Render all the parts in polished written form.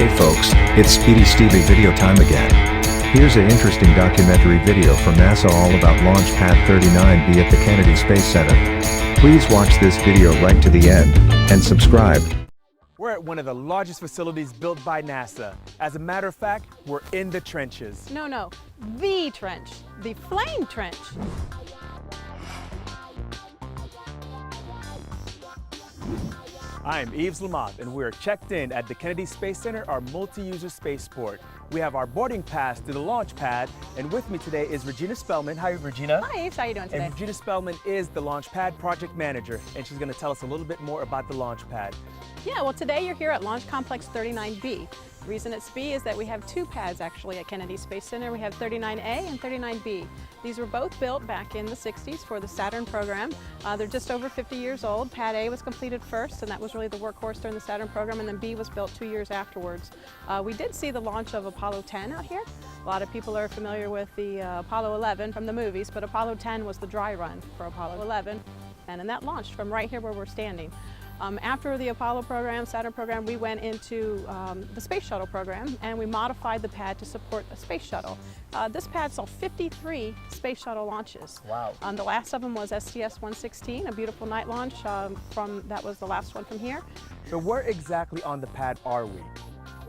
Hey folks, it's Speedistevie video time again. Here's an interesting documentary video from NASA all about Launch Pad 39B at the Kennedy Space Center. Please watch this video right to the end, and subscribe. We're at one of the largest facilities built by NASA. As a matter of fact, we're in the trenches. No, the trench, the flame trench. I'm Yves Lamotte, and we're checked in at the Kennedy Space Center, our multi-user spaceport. We have our boarding pass to the launch pad, and with me today is Regina Spellman. Hi, Regina. Hi, Yves. How are you doing today? And Regina Spellman is the launch pad project manager, and she's going to tell us a little bit more about the launch pad. Yeah, well, today you're here at Launch Complex 39B. The reason it's B is that we have two pads actually at Kennedy Space Center. We have 39A and 39B. These were both built back in the 60s for the Saturn program. They're just over 50 years old. Pad A was completed first, and that was really the workhorse during the Saturn program, and then B was built 2 years afterwards. We did see the launch of Apollo 10 out here. A lot of people are familiar with the Apollo 11 from the movies, but Apollo 10 was the dry run for Apollo 11, and that launched from right here where we're standing. After the Apollo program, Saturn program, we went into the Space Shuttle program, and we modified the pad to support a Space Shuttle. This pad saw 53 Space Shuttle launches. Wow. The last of them was STS-116, a beautiful night launch. That was the last one from here. So where exactly on the pad are we?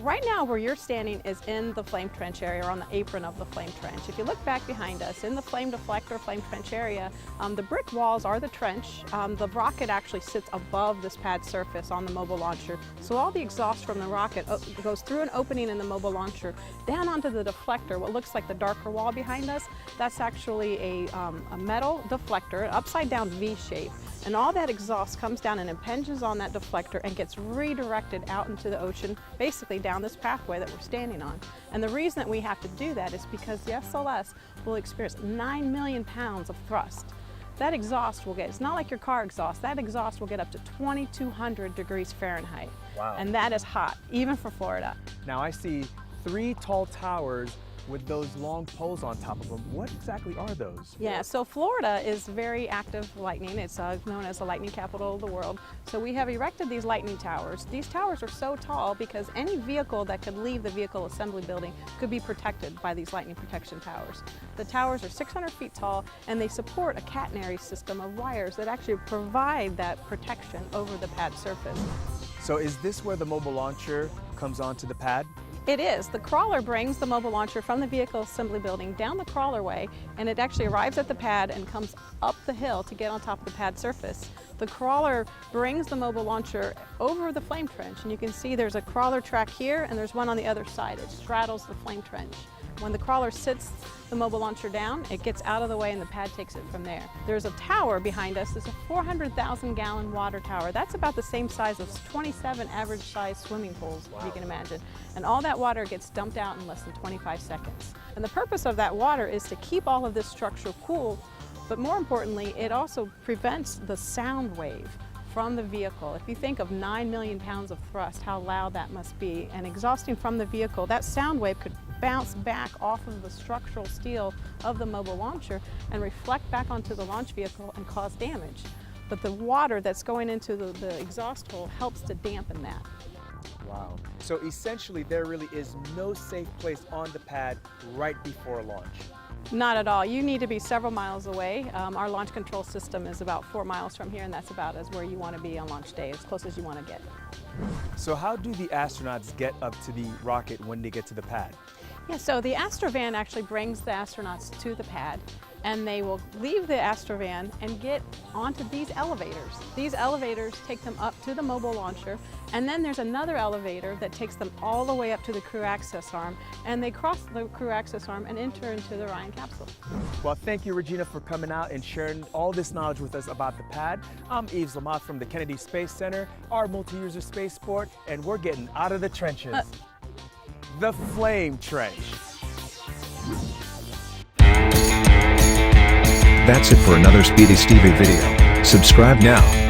Right now where you're standing is in the flame trench area, or on the apron of the flame trench. If you look back behind us, in the flame deflector, flame trench area, the brick walls are the trench. The rocket actually sits above this pad surface on the mobile launcher. So all the exhaust from the rocket goes through an opening in the mobile launcher, down onto the deflector, what looks like the darker wall behind us. That's actually a metal deflector, upside down V shape. And all that exhaust comes down and impinges on that deflector and gets redirected out into the ocean, basically down this pathway that we're standing on. And the reason that we have to do that is because the SLS will experience 9 million pounds of thrust. That exhaust will get, it's not like your car exhaust, that exhaust will get up to 2,200 degrees Fahrenheit. Wow. And that is hot, even for Florida. Now I see 3 tall towers with those long poles on top of them. What exactly are those? Yeah, so Florida is very active lightning. It's known as the lightning capital of the world. So we have erected these lightning towers. These towers are so tall because any vehicle that could leave the vehicle assembly building could be protected by these lightning protection towers. The towers are 600 feet tall, and they support a catenary system of wires that actually provide that protection over the pad surface. So is this where the mobile launcher comes onto the pad? It is. The crawler brings the mobile launcher from the vehicle assembly building down the crawlerway, and it actually arrives at the pad and comes up the hill to get on top of the pad surface. The crawler brings the mobile launcher over the flame trench, and you can see there's a crawler track here and there's one on the other side. It straddles the flame trench. When the crawler sits the mobile launcher down, it gets out of the way and the pad takes it from there. There's a tower behind us. It's a 400,000 gallon water tower. That's about the same size as 27 average size swimming pools, if you can imagine. And all that water gets dumped out in less than 25 seconds. And the purpose of that water is to keep all of this structure cool, but more importantly, it also prevents the sound wave from the vehicle. If you think of 9 million pounds of thrust, how loud that must be, and exhausting from the vehicle, that sound wave could bounce back off of the structural steel of the mobile launcher and reflect back onto the launch vehicle and cause damage. But the water that's going into the exhaust hole helps to dampen that. Wow. So essentially there really is no safe place on the pad right before launch. Not at all. You need to be several miles away. Our launch control system is about 4 miles from here, and that's about as where you want to be on launch day, as close as you want to get. So how do the astronauts get up to the rocket when they get to the pad? Yeah, so the Astrovan actually brings the astronauts to the pad, and they will leave the Astrovan and get onto these elevators. These elevators take them up to the mobile launcher, and then there's another elevator that takes them all the way up to the crew access arm, and they cross the crew access arm and enter into the Orion capsule. Well, thank you, Regina, for coming out and sharing all this knowledge with us about the pad. I'm Yves Lamotte from the Kennedy Space Center, our multi-user spaceport, and we're getting out of the trenches. The flame trench. That's it for another Speedistevie video. Subscribe now.